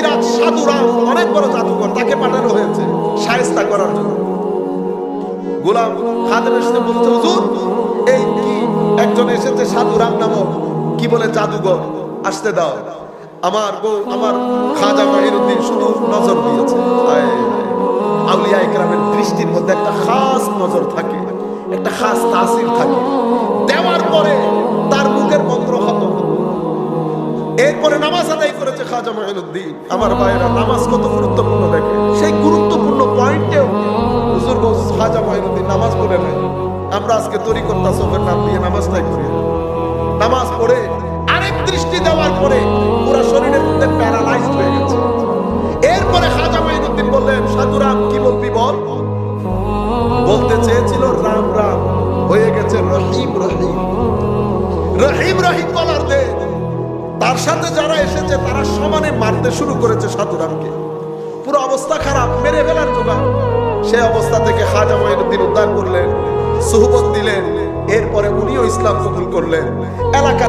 কবিরাজ সাধুরাম অনেক বড় জাদুকর, তাকে পাঠানো হয়েছে শায়েস্তা করার জন্য। গোলাম খাদেম এসে বলছে, হুজুর এই কি একজন এসেছে সাধুরাম নামক কি বলে জাদুঘর, আসতে দাও। আমার খাজা মঈনুদ্দিন শুধু নজর দিয়েছে। আউলিয়া ইকরামের দৃষ্টির মধ্যে একটা খাস নজর থাকে, একটা খাস তাসির থাকে। দেওয়ার পরে তার মুখের মন্ত্র খতম। এরপরে নামাজ আদায় করেছে খাজা মঈনুদ্দিন। আমার ভাইয়েরা, নামাজ কত গুরুত্বপূর্ণ দেখে, সেই গুরুত্বপূর্ণ পয়েন্টেও হুজুর খাজা মঈনুদ্দিন নামাজ পড়ে নাই। আমরা আজকে তরিকত তাসাউফের নাম দিয়ে নামাজটাই করি। নামাজ পড়ে আরেক দৃষ্টি দেওয়ার পরে পুরো শরীরের মধ্যে প্যারালাইজড হয়ে গেছে। এরপরে খাজা মঈনুদ্দিন বললেন, সাধুরাম কি বলবি বল। বলতে চেয়েছিল রাম রাম, হয়ে গেছে রহিম রহিম। রহিম রহিম বলার দে, তার সাথে যারা এসেছে তারা সমানে মারতে শুরু করেছে সাধুরামকে। পুরো অবস্থা খারাপ, মেরে ফেলার জোগাড়। সেই অবস্থা থেকে খাজা মঈনুদ্দিন উদ্ধার করলেন, সুহবত দিলেন। এরপরে উনিও ইসলাম কবুল করলেন। এলাকা